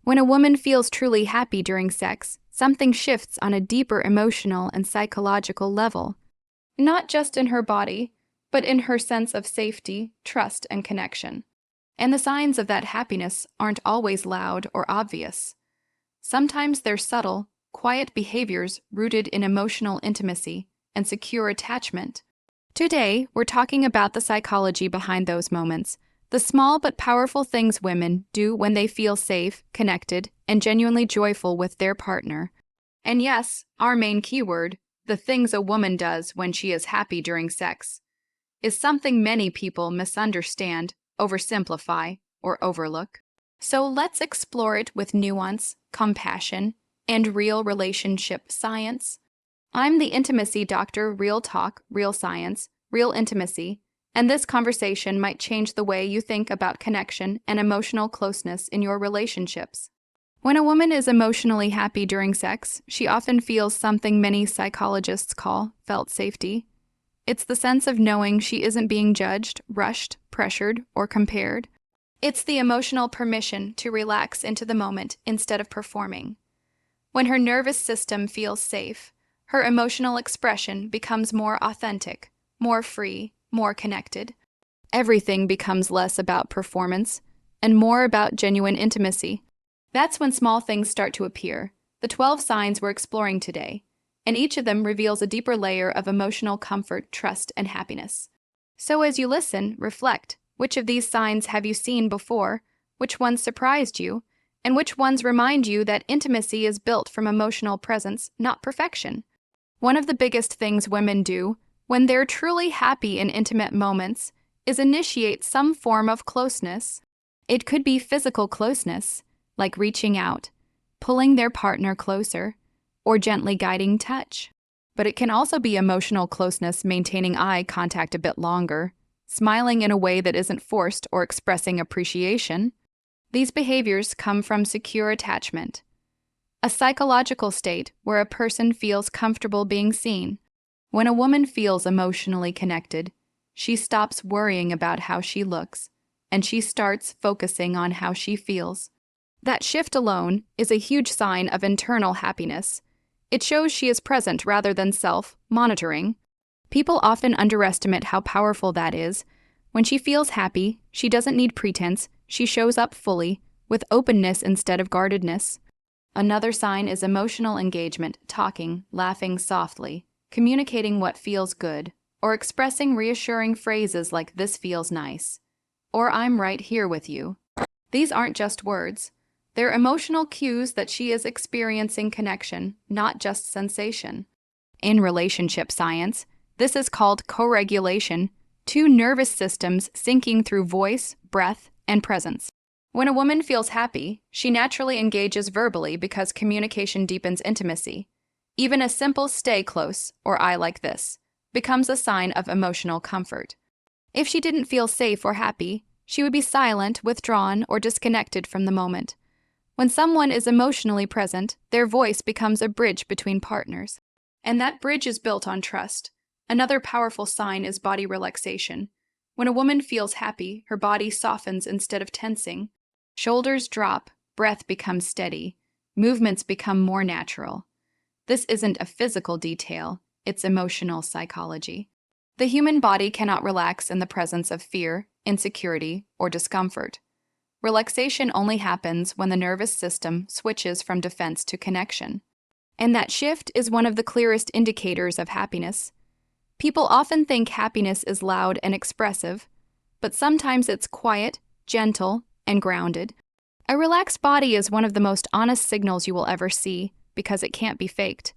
When a woman feels truly happy during sex, something shifts on a deeper emotional and psychological level, not just in her body, but in her sense of safety, trust, and connection. And the signs of that happiness aren't always loud or obvious. Sometimes they're subtle, quiet behaviors rooted in emotional intimacy and secure attachment. Today, we're talking about the psychology behind those moments, the small but powerful things women do when they feel safe, connected, and genuinely joyful with their partner. And yes, our main keyword, the things a woman does when she is happy during sex, is something many people misunderstand, oversimplify, or overlook. So let's explore it with nuance, compassion, and real relationship science. I'm the intimacy doctor, real talk, real science, real intimacy, and this conversation might change the way you think about connection and emotional closeness in your relationships. When a woman is emotionally happy during sex, she often feels something many psychologists call felt safety. It's the sense of knowing she isn't being judged, rushed, pressured, or compared. It's the emotional permission to relax into the moment instead of performing. When her nervous system feels safe, her emotional expression becomes more authentic, more free, more connected. Everything becomes less about performance and more about genuine intimacy. That's when small things start to appear, the 12 signs we're exploring today, and each of them reveals a deeper layer of emotional comfort, trust, and happiness. So as you listen, reflect. Which of these signs have you seen before? Which ones surprised you? And which ones remind you that intimacy is built from emotional presence, not perfection? One of the biggest things women do when they're truly happy in intimate moments is initiate some form of closeness. It could be physical closeness, like reaching out, pulling their partner closer, or gently guiding touch. But it can also be emotional closeness, maintaining eye contact a bit longer, smiling in a way that isn't forced, or expressing appreciation. These behaviors come from secure attachment, a psychological state where a person feels comfortable being seen. When a woman feels emotionally connected, she stops worrying about how she looks, and she starts focusing on how she feels. That shift alone is a huge sign of internal happiness. It shows she is present rather than self-monitoring. People often underestimate how powerful that is. When she feels happy, she doesn't need pretense, she shows up fully, with openness instead of guardedness. Another sign is emotional engagement, talking, laughing softly, communicating what feels good, or expressing reassuring phrases like "this feels nice," or "I'm right here with you." These aren't just words. They're emotional cues that she is experiencing connection, not just sensation. In relationship science, this is called co-regulation, two nervous systems syncing through voice, breath, and presence. When a woman feels happy, she naturally engages verbally because communication deepens intimacy. Even a simple "stay close" or "I like this" becomes a sign of emotional comfort. If she didn't feel safe or happy, she would be silent, withdrawn, or disconnected from the moment. When someone is emotionally present, their voice becomes a bridge between partners. And that bridge is built on trust. Another powerful sign is body relaxation. When a woman feels happy, her body softens instead of tensing. Shoulders drop, breath becomes steady, movements become more natural. This isn't a physical detail, it's emotional psychology. The human body cannot relax in the presence of fear, insecurity, or discomfort. Relaxation only happens when the nervous system switches from defense to connection. And that shift is one of the clearest indicators of happiness. People often think happiness is loud and expressive, but sometimes it's quiet, gentle, and grounded. A relaxed body is one of the most honest signals you will ever see because it can't be faked.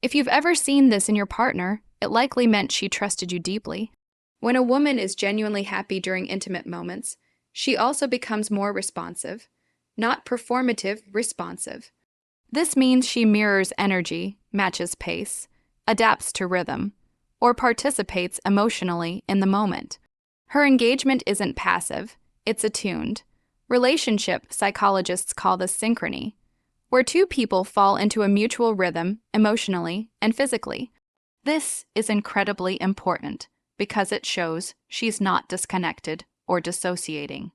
If you've ever seen this in your partner, it likely meant she trusted you deeply. When a woman is genuinely happy during intimate moments, she also becomes more responsive, not performative, responsive. This means she mirrors energy, matches pace, adapts to rhythm, or participates emotionally in the moment. Her engagement isn't passive, it's attuned. Relationship psychologists call this synchrony, where two people fall into a mutual rhythm emotionally and physically. This is incredibly important because it shows she's not disconnected or dissociating.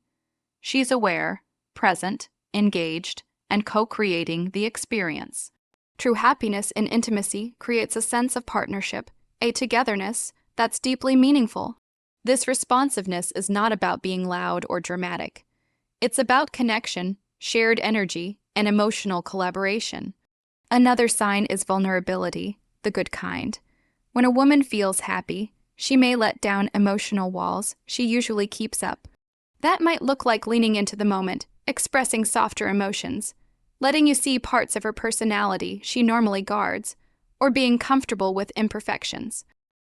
She's aware, present, engaged, and co-creating the experience. True happiness in intimacy creates a sense of partnership, a togetherness that's deeply meaningful. This responsiveness is not about being loud or dramatic. It's about connection, shared energy, and emotional collaboration. Another sign is vulnerability, the good kind. When a woman feels happy, she may let down emotional walls she usually keeps up. That might look like leaning into the moment, expressing softer emotions, letting you see parts of her personality she normally guards, or being comfortable with imperfections.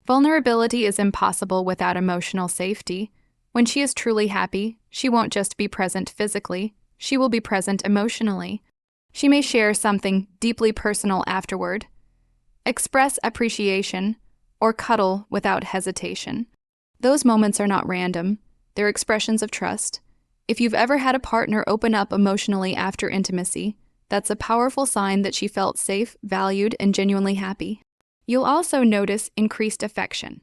Vulnerability is impossible without emotional safety. When she is truly happy, she won't just be present physically, she will be present emotionally. She may share something deeply personal afterward, express appreciation, or cuddle without hesitation. Those moments are not random, they're expressions of trust. If you've ever had a partner open up emotionally after intimacy, that's a powerful sign that she felt safe, valued, and genuinely happy. You'll also notice increased affection.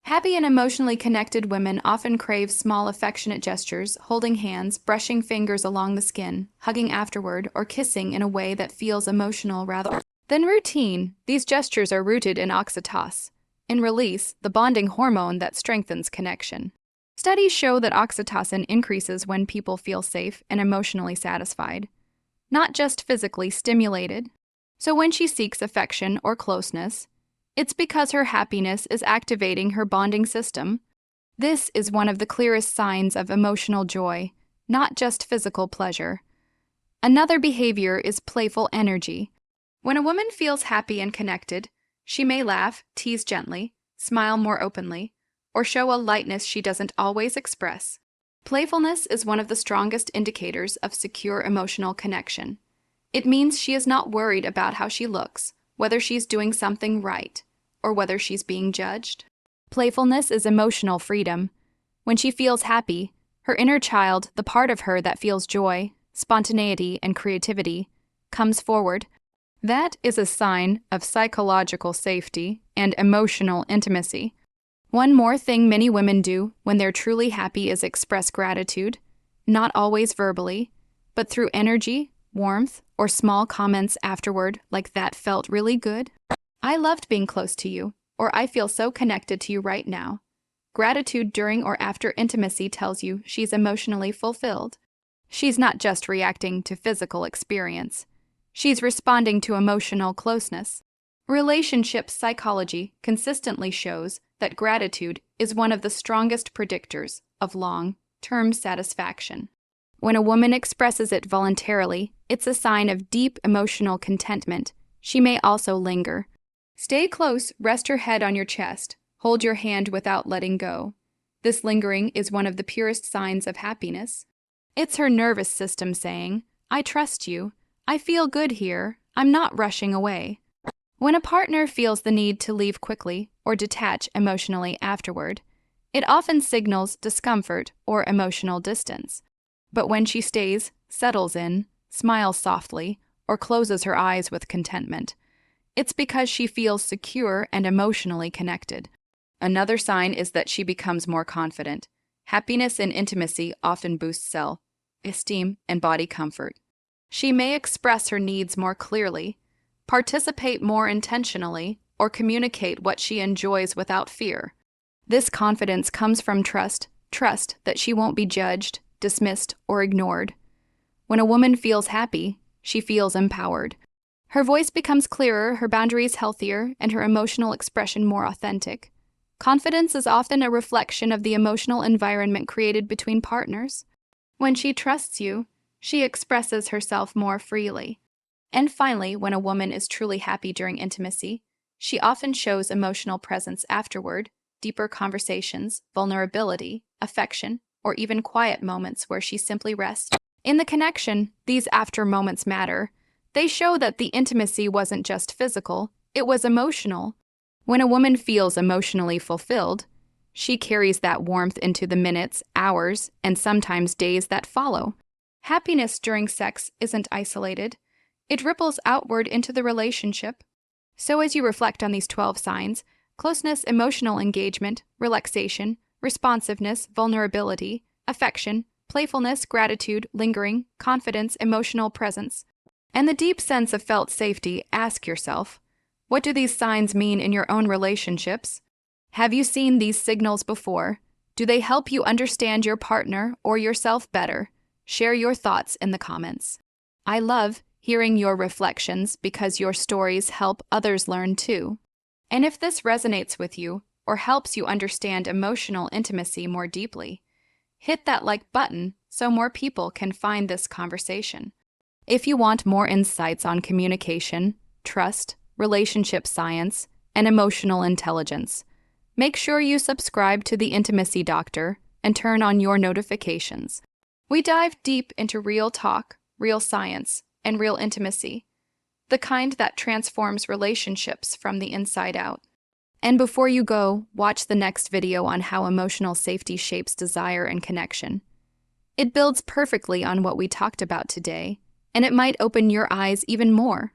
Happy and emotionally connected women often crave small affectionate gestures, holding hands, brushing fingers along the skin, hugging afterward, or kissing in a way that feels emotional rather than routine. These gestures are rooted in oxytocin, in release, the bonding hormone that strengthens connection. Studies show that oxytocin increases when people feel safe and emotionally satisfied, not just physically stimulated. So when she seeks affection or closeness, it's because her happiness is activating her bonding system. This is one of the clearest signs of emotional joy, not just physical pleasure. Another behavior is playful energy. When a woman feels happy and connected, she may laugh, tease gently, smile more openly, or show a lightness she doesn't always express. Playfulness is one of the strongest indicators of secure emotional connection. It means she is not worried about how she looks, whether she's doing something right, or whether she's being judged. Playfulness is emotional freedom. When she feels happy, her inner child, the part of her that feels joy, spontaneity, and creativity, comes forward. That is a sign of psychological safety and emotional intimacy. One more thing many women do when they're truly happy is express gratitude, not always verbally, but through energy, warmth, or small comments afterward like "that felt really good," "I loved being close to you," or "I feel so connected to you right now." Gratitude during or after intimacy tells you she's emotionally fulfilled. She's not just reacting to physical experience. She's responding to emotional closeness. Relationship psychology consistently shows that gratitude is one of the strongest predictors of long-term satisfaction. When a woman expresses it voluntarily, it's a sign of deep emotional contentment. She may also linger. Stay close, rest her head on your chest, hold your hand without letting go. This lingering is one of the purest signs of happiness. It's her nervous system saying, "I trust you, I feel good here, I'm not rushing away." When a partner feels the need to leave quickly or detach emotionally afterward, it often signals discomfort or emotional distance. But when she stays, settles in, smiles softly, or closes her eyes with contentment, it's because she feels secure and emotionally connected. Another sign is that she becomes more confident. Happiness in intimacy often boosts self-esteem and body comfort. She may express her needs more clearly, participate more intentionally, or communicate what she enjoys without fear. This confidence comes from trust that she won't be judged, dismissed, or ignored. When a woman feels happy, she feels empowered. Her voice becomes clearer, her boundaries healthier, and her emotional expression more authentic. Confidence is often a reflection of the emotional environment created between partners. When she trusts you, she expresses herself more freely. And finally, when a woman is truly happy during intimacy, she often shows emotional presence afterward, deeper conversations, vulnerability, affection, or even quiet moments where she simply rests. In the connection, these after moments matter. They show that the intimacy wasn't just physical, it was emotional. When a woman feels emotionally fulfilled, she carries that warmth into the minutes, hours, and sometimes days that follow. Happiness during sex isn't isolated. It ripples outward into the relationship. So as you reflect on these 12 signs, closeness, emotional engagement, relaxation, responsiveness, vulnerability, affection, playfulness, gratitude, lingering, confidence, emotional presence, And the deep sense of felt safety, ask yourself, what do these signs mean in your own relationships? Have you seen these signals before? Do they help you understand your partner or yourself better? Share your thoughts in the comments. I love hearing your reflections because your stories help others learn too. And if this resonates with you or helps you understand emotional intimacy more deeply, hit that like button so more people can find this conversation. If you want more insights on communication, trust, relationship science, and emotional intelligence, make sure you subscribe to The Intimacy Doctor and turn on your notifications. We dive deep into real talk, real science, and real intimacy, the kind that transforms relationships from the inside out. And before you go, watch the next video on how emotional safety shapes desire and connection. It builds perfectly on what we talked about today, and it might open your eyes even more.